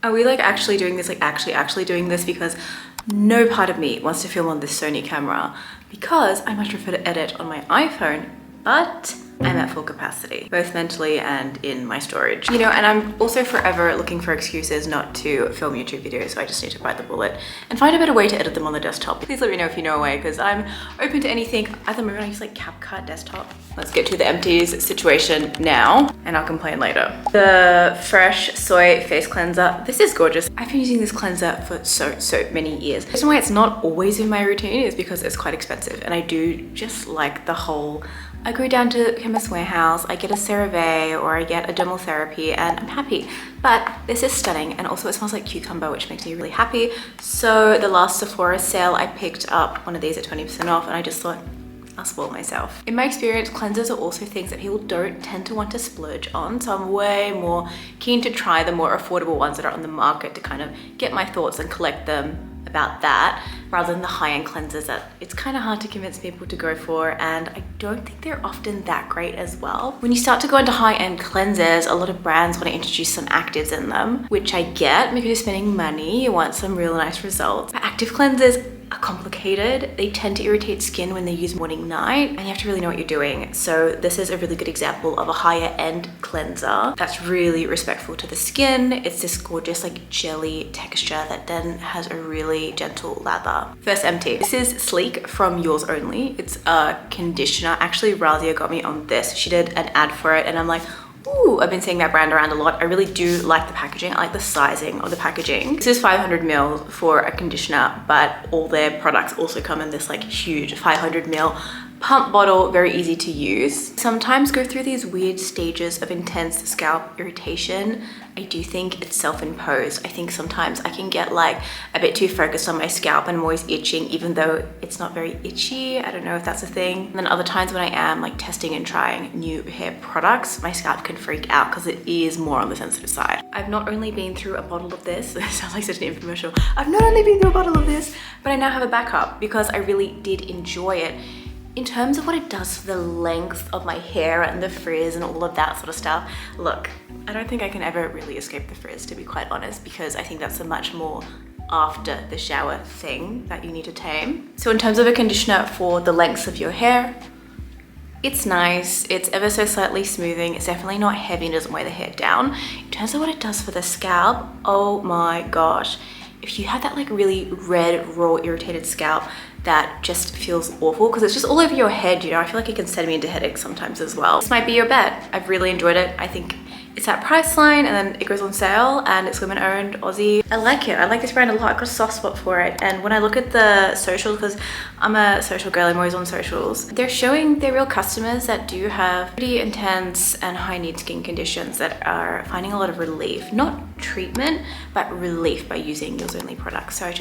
Are we like actually doing this, like actually doing this? Because no part of me wants to film on this Sony camera because I much prefer to edit on my iPhone, but I'm at full capacity, both mentally and in my storage. You know, and I'm also forever looking for excuses not to film YouTube videos, so I just need to bite the bullet and find a better way to edit them on the desktop. Please let me know if you know a way, because I'm open to anything. At the moment, I use like CapCut desktop. Let's get to the Empties situation now, and I'll complain later. The Fresh Soy Face Cleanser. This is gorgeous. I've been using this cleanser for so many years. The reason why it's not always in my routine is because it's quite expensive, and I do just like the whole, I go down to Chemist Warehouse, I get a CeraVe or I get a Dermal therapy, and I'm happy. But this is stunning, and also it smells like cucumber, which makes me really happy. So the last Sephora sale, I picked up one of these at 20% off, and I just thought, I'll spoil myself. In my experience, cleansers are also things that people don't tend to want to splurge on, so I'm way more keen to try the more affordable ones that are on the market to kind of get my thoughts and collect them about that, rather than the high-end cleansers that it's kind of hard to convince people to go for, and I don't think they're often that great as well. When you start to go into high-end cleansers, a lot of brands want to introduce some actives in them, which I get because you're spending money, you want some real nice results. But active cleansers are complicated. They tend to irritate skin when they use morning night, and you have to really know what you're doing. So this is a really good example of a higher end cleanser that's really respectful to the skin. It's this gorgeous like jelly texture that then has a really gentle lather. First Empty. This is Sleek from Yours Only. It's a conditioner. Actually, Razia got me on this. She did an ad for it, and I'm like, ooh, I've been seeing that brand around a lot. I really do like the packaging. I like the sizing of the packaging. This is 500 ml for a conditioner, but all their products also come in this like huge 500 ml pump bottle, very easy to use. Sometimes go through these weird stages of intense scalp irritation. I do think it's self-imposed. I think sometimes I can get like a bit too focused on my scalp and I'm always itching, even though it's not very itchy. I don't know if that's a thing. And then other times when I am like testing and trying new hair products, my scalp can freak out because it is more on the sensitive side. I've not only been through a bottle of this, it sounds like such an infomercial. I've not only been through a bottle of this, but I now have a backup because I really did enjoy it. In terms of what it does for the length of my hair and the frizz and all of that sort of stuff, look, I don't think I can ever really escape the frizz, to be quite honest, because I think that's a much more after the shower thing that you need to tame. So in terms of a conditioner for the lengths of your hair, it's nice. It's ever so slightly smoothing. It's definitely not heavy and doesn't weigh the hair down. In terms of what it does for the scalp, oh my gosh. If you have that like really red, raw, irritated scalp, that just feels awful because it's just all over your head, you know. I feel like it can send me into headaches sometimes as well. This might be your bet. I've really enjoyed it. I think it's at Priceline, and then it goes on sale, and it's women-owned, Aussie. I like it. I like this brand a lot. I've got a soft spot for it. And when I look at the socials, because I'm a social girl, I'm always on socials, they're showing their real customers that do have pretty intense and high-need skin conditions that are finding a lot of relief. Not treatment, but relief by using Yours Only products. So it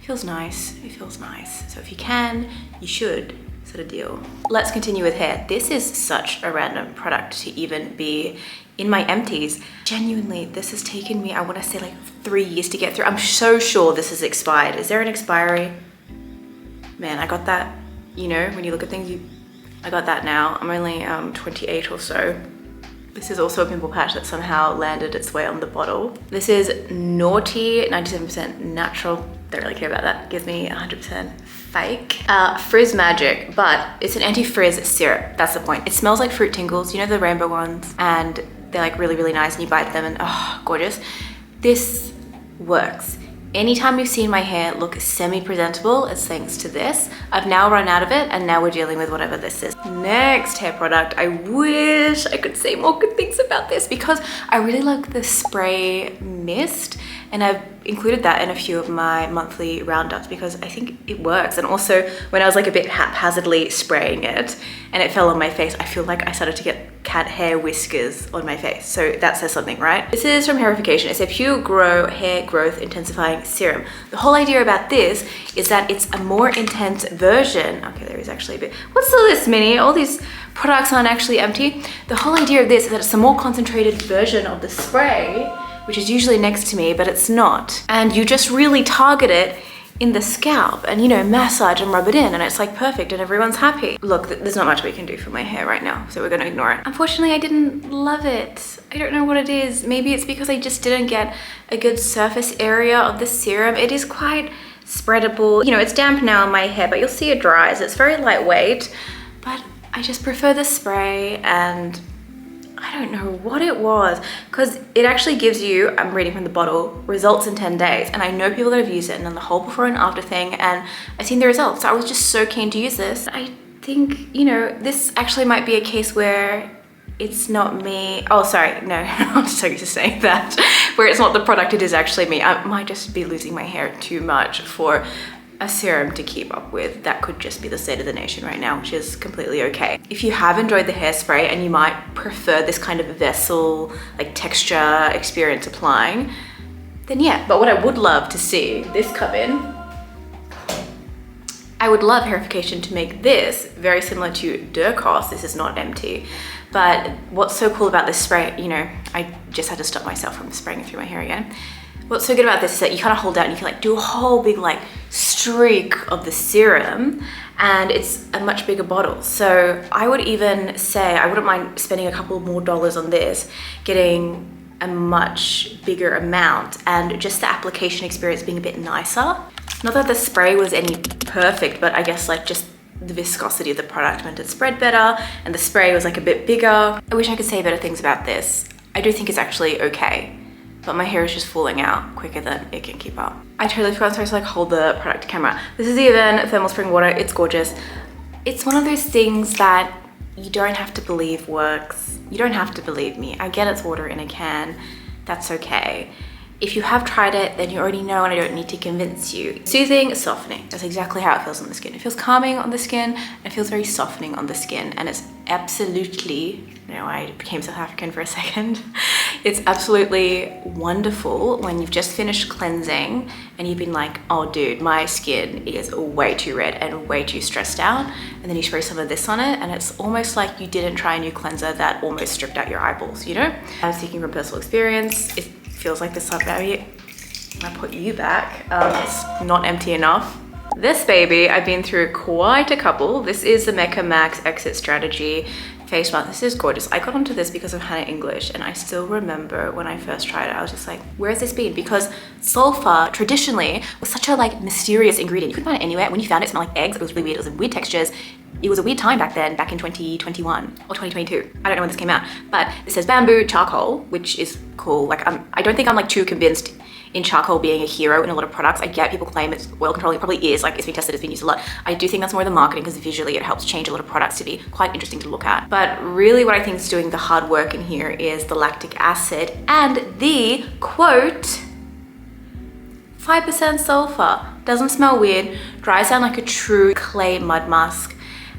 feels nice. It feels nice. So if you can, you should, sort of deal. Let's continue with hair. This is such a random product to even be in my Empties. Genuinely, this has taken me, I want to say like 3 years to get through. I'm so sure this is expired. Is there an expiry? Man, I got that, you know, when you look at things, I got that now. I'm only 28 or so. This is also a pimple patch that somehow landed its way on the bottle. This is Naughty, 97% natural. Don't really care about that. Gives me 100% fake. Frizz Magic, but it's an anti-frizz syrup. That's the point. It smells like fruit tingles. You know the rainbow ones? And they're like really, really nice, and you bite them and oh, gorgeous. This works. Anytime you've seen my hair look semi-presentable, it's thanks to this. I've now run out of it, and now we're dealing with whatever this is. Next hair product, I wish I could say more good things about this because I really like the spray mist, and I've included that in a few of my monthly roundups because I think it works. And also when I was like a bit haphazardly spraying it and it fell on my face, I feel like I started to get cat hair whiskers on my face. So that says something, right? This is from Hairification. It's a Pure Grow Hair Growth Intensifying Serum. The whole idea about this is that it's a more intense version. Okay, there is actually a bit. What's all this, Minnie? All these products aren't actually empty. The whole idea of this is that it's a more concentrated version of the spray, which is usually next to me, but it's not. And you just really target it in the scalp and, you know, massage and rub it in, and it's like perfect and everyone's happy. Look, there's not much we can do for my hair right now, so we're gonna ignore it. Unfortunately, I didn't love it. I don't know what it is. Maybe it's because I just didn't get a good surface area of the serum. It is quite spreadable. You know, it's damp now on my hair, but you'll see it dries. It's very lightweight, but I just prefer the spray, and I don't know what it was, because it actually gives you, I'm reading from the bottle, results in 10 days. And I know people that have used it and done the whole before and after thing, and I've seen the results. So I was just so keen to use this. I think, you know, this actually might be a case where it's not me. Oh, sorry, no, I'm so used to saying that. Where it's not the product, it is actually me. I might just be losing my hair too much for a serum to keep up with. That could just be the state of the nation right now, which is completely okay. If you have enjoyed the hairspray and you might prefer this kind of vessel, like texture experience applying, then yeah. But what I would love to see this come in, I would love Hairification to make this very similar to Dermal. This is not empty. But what's so cool about this spray, you know, I just had to stop myself from spraying it through my hair again. What's so good about this is that you kind of hold out and you can like do a whole big like streak of the serum, and it's a much bigger bottle. So I would even say I wouldn't mind spending a couple more dollars on this, getting a much bigger amount, and just the application experience being a bit nicer. Not that the spray was any perfect, but I guess like just the viscosity of the product meant it spread better, and the spray was like a bit bigger. I wish I could say better things about this. I do think it's actually okay, but my hair is just falling out quicker than it can keep up. I totally forgot to like hold the product camera. This is the Avene Thermal Spring Water. It's gorgeous. It's one of those things that you don't have to believe works. You don't have to believe me. I get it's water in a can. That's okay. If you have tried it, then you already know, and I don't need to convince you. Soothing, softening. That's exactly how it feels on the skin. It feels calming on the skin, and it feels very softening on the skin. And it's absolutely, you know, I became South African for a second. It's absolutely wonderful when you've just finished cleansing and you've been like, oh dude, my skin is way too red and way too stressed out. And then you spray some of this on it, and it's almost like you didn't try a new cleanser that almost stripped out your eyeballs, you know? I'm speaking from personal experience. It feels like this up area. I put you back. It's not empty enough. This baby, I've been through quite a couple. This is the MECCA Max X-ZIT Strategy face mask. This is gorgeous. I got onto this because of Hannah English, and I still remember when I first tried it, I was just like, where has this been? Because sulfur traditionally was such a like mysterious ingredient. You couldn't find it anywhere. When you found it, it smelled like eggs. It was really weird. It was in weird textures. It was a weird time back then, back in 2021 or 2022. I don't know when this came out, but it says bamboo charcoal, which is cool. Like I don't think I'm like too convinced in charcoal being a hero in a lot of products. I get people claim it's oil controlling. It probably is. Like it's been tested, it's been used a lot. I do think that's more the marketing, because visually it helps change a lot of products to be quite interesting to look at. But really what I think is doing the hard work in here is the lactic acid and the quote, 5% sulfur. Doesn't smell weird, dries down like a true clay mud mask.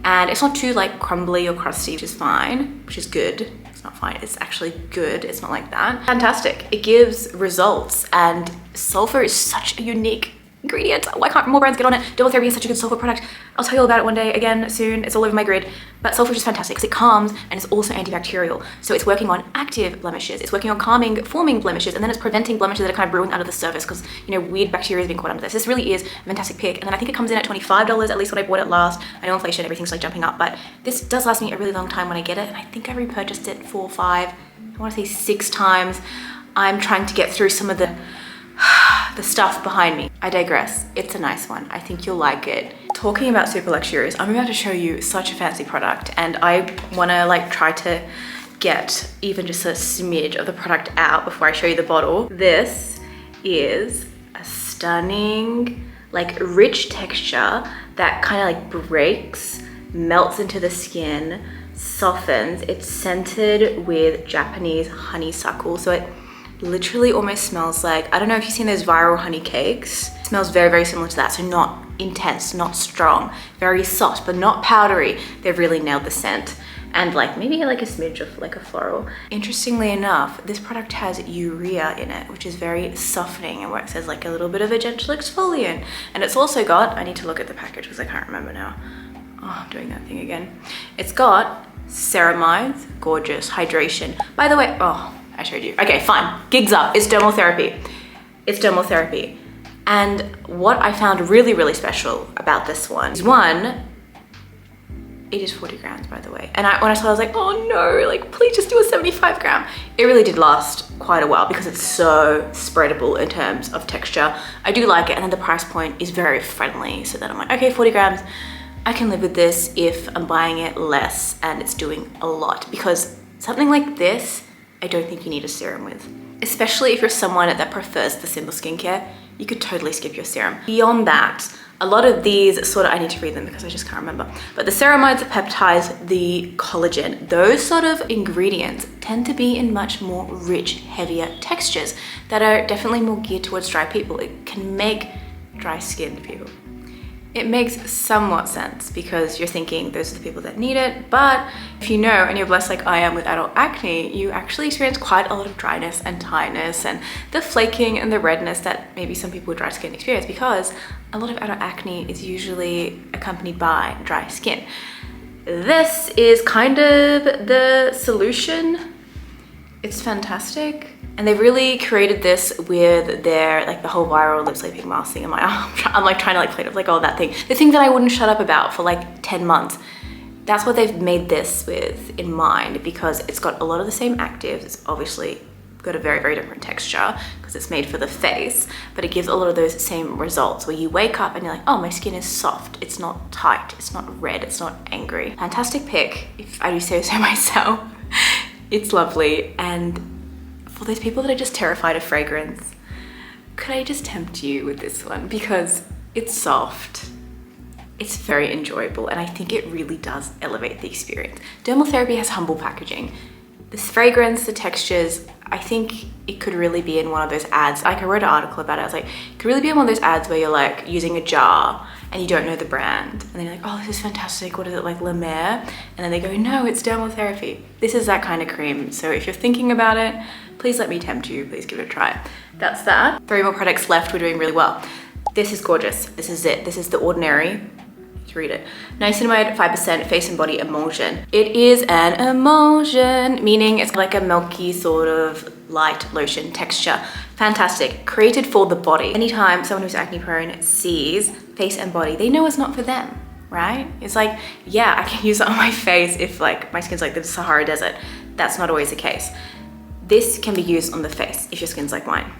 And it's not too like crumbly or crusty, which is fine, which is good. It's not fine, it's actually good. It's not like that. Fantastic. It gives results, and sulfur is such a unique ingredient. Why can't more brands get on it? Dermal Therapy is such a good sulfur product. I'll tell you all about it one day again soon. It's all over my grid. But sulfur is just fantastic because it calms, and it's also antibacterial. So it's working on active blemishes. It's working on calming, forming blemishes, and then it's preventing blemishes that are kind of brewing under the surface because, you know, weird bacteria has been caught under this. This really is a fantastic pick. And then I think it comes in at $25, at least when I bought it last. I know inflation, everything's like jumping up, but this does last me a really long time when I get it. And I think I repurchased it 4 or 5, I want to say 6 times. I'm trying to get through some of the stuff behind me. I digress. It's a nice one. I think you'll like it. Talking about super luxurious, I'm about to show you such a fancy product, and I want to like try to get even just a smidge of the product out before I show you the bottle. This is a stunning, like rich texture that kind of like breaks, melts into the skin, softens. It's scented with Japanese honeysuckle, so it literally almost smells like, I don't know if you've seen those viral honey cakes. It smells very, very similar to that. So not intense, not strong, very soft, but not powdery. They've really nailed the scent. And like maybe like a smidge of like a floral. Interestingly enough, this product has urea in it, which is very softening and works as like a little bit of a gentle exfoliant. And it's also got, I need to look at the package because I can't remember now. Oh, I'm doing that thing again. It's got ceramides, gorgeous, hydration. By the way, oh, I showed you. Okay, fine. Gigs up. It's dermal therapy. It's dermal therapy. And what I found really, really special about this one is one, it is 40 grams, by the way. And when I saw it, I was like, oh no, like please just do a 75 gram. It really did last quite a while because it's so spreadable in terms of texture. I do like it, and then the price point is very friendly. So then I'm like, okay, 40 grams, I can live with this if I'm buying it less and it's doing a lot, because something like this, I don't think you need a serum with. Especially if you're someone that prefers the simple skincare, you could totally skip your serum. Beyond that, a lot of these sort of, I need to read them because I just can't remember, but the ceramides, the peptides, the collagen, those sort of ingredients tend to be in much more rich, heavier textures that are definitely more geared towards dry people. It can make dry skinned people. It makes somewhat sense because you're thinking those are the people that need it, but if you know and you're blessed like I am with adult acne, you actually experience quite a lot of dryness and tiredness and the flaking and the redness that maybe some people with dry skin experience, because a lot of adult acne is usually accompanied by dry skin. This is kind of the solution. It's fantastic. And they really created this with their, like the whole viral lip sleeping mask thing. I'm like trying to like play it up, like, oh, that thing. The thing that I wouldn't shut up about for like 10 months. That's what they've made this with in mind, because it's got a lot of the same actives. It's obviously got a very, very different texture because it's made for the face, but it gives a lot of those same results where you wake up and you're like, oh, my skin is soft. It's not tight. It's not red. It's not angry. Fantastic pick, if I do say so myself. It's lovely. And for those people that are just terrified of fragrance, could I just tempt you with this one? Because it's soft, it's very enjoyable, and I think it really does elevate the experience. Dermal Therapy has humble packaging. This fragrance, the textures, I think it could really be in one of those ads. Like I wrote an article about it. I was like, it could really be in one of those ads where you're like using a jar and you don't know the brand. And then you're like, oh, this is fantastic. What is it, like La Mer? And then they go, no, it's Dermal Therapy. This is that kind of cream. So if you're thinking about it, please let me tempt you. Please give it a try. That's that. 3 more products left. We're doing really well. This is gorgeous. This is it. This is the Ordinary. Let's read it. Niacinamide 5% face and body emulsion. It is an emulsion, meaning it's like a milky sort of light lotion texture. Fantastic. Created for the body. Anytime someone who's acne prone sees face and body, they know it's not for them, right? It's like, yeah, I can use it on my face if like my skin's like the Sahara Desert. That's not always the case. This can be used on the face if your skin's like mine.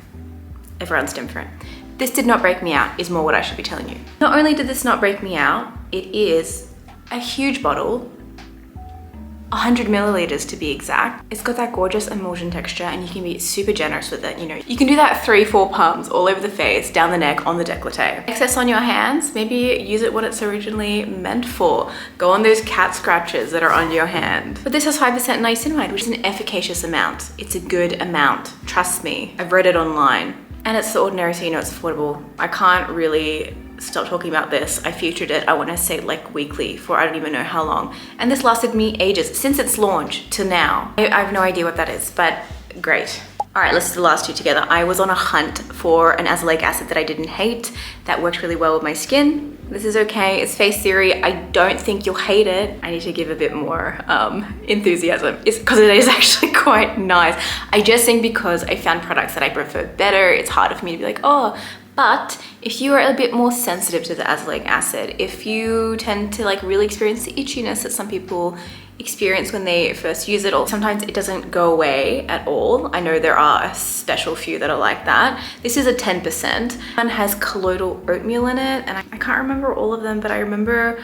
Everyone's different. This did not break me out is more what I should be telling you. Not only did this not break me out, it is a huge bottle, 100 milliliters to be exact. It's got that gorgeous emulsion texture and you can be super generous with it. You know, you can do that 3-4 pumps all over the face, down the neck, on the décolleté. Excess on your hands, maybe use it what it's originally meant for. Go on those cat scratches that are on your hand. But this has 5% niacinamide, which is an efficacious amount. It's a good amount, trust me. I've read it online. And it's the Ordinary, so you know it's affordable. I can't really stop talking about this. I featured it, I want to say like weekly for I don't even know how long. And this lasted me ages, since its launch to now. I have no idea what that is, but great. All right, let's do the last two together. I was on a hunt for an azelaic acid that I didn't hate, that worked really well with my skin. This is okay, it's Face Theory. I don't think you'll hate it. I need to give a bit more enthusiasm. It's because it is actually quite nice. I just think because I found products that I prefer better, it's harder for me to be like, oh, but if you are a bit more sensitive to the azelaic acid, if you tend to like really experience the itchiness that some people experience when they first use it, or sometimes it doesn't go away at all. I know there are a special few that are like that. This is a 10% and has colloidal oatmeal in it, and I can't remember all of them, but I remember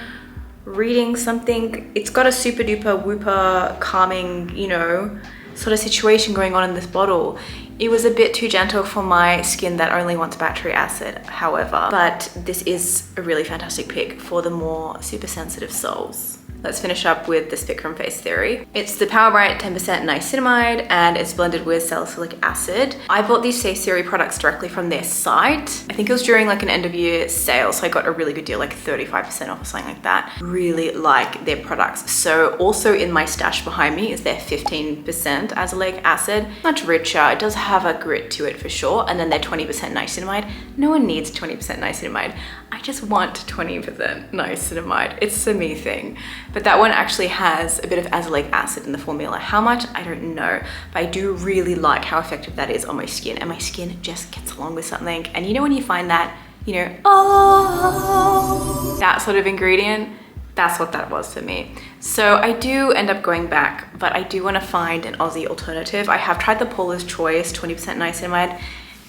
reading something. It's got a super duper whooper calming, you know, sort of situation going on in this bottle. It was a bit too gentle for my skin that only wants battery acid, however, but this is a really fantastic pick for the more super sensitive souls. Let's finish up with this pick from Face Theory. It's the Power Bright 10% niacinamide and it's blended with salicylic acid. I bought these Face Theory products directly from their site. I think it was during like an end of year sale, so I got a really good deal, like 35% off or something like that. Really like their products. So also in my stash behind me is their 15% azelaic acid. Much richer, it does have a grit to it for sure. And then their 20% niacinamide. No one needs 20% niacinamide. I just want 20% niacinamide. It's a me thing. but that one actually has a bit of azelaic acid in the formula. How much, I don't know, but I do really like how effective that is on my skin, and my skin just gets along with something. And you know when you find that, you know, oh, that sort of ingredient, that's what that was for me. So I do end up going back, but I do want to find an Aussie alternative. I have tried the Paula's Choice 20% niacinamide.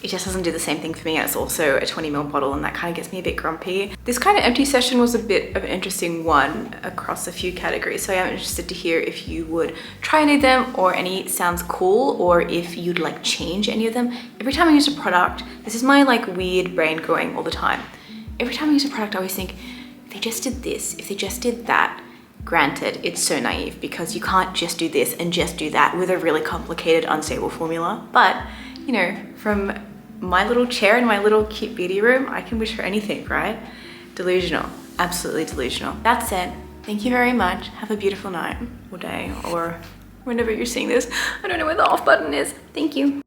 It just doesn't do the same thing for me. It's also a 20ml bottle, and that kind of gets me a bit grumpy. This kind of empty session was a bit of an interesting one across a few categories. So I am interested to hear if you would try any of them, or any sounds cool, or if you'd like change any of them. Every time I use a product, this is my like weird brain going all the time. Every time I use a product, I always think, if they just did this, if they just did that. Granted, it's so naive because you can't just do this and just do that with a really complicated, unstable formula. But, you know, from my little chair in my little cute beauty room, I can wish for anything, right? Delusional, absolutely delusional. That said, thank you very much. Have a beautiful night or day, or whenever you're seeing this. I don't know where the off button is. Thank you.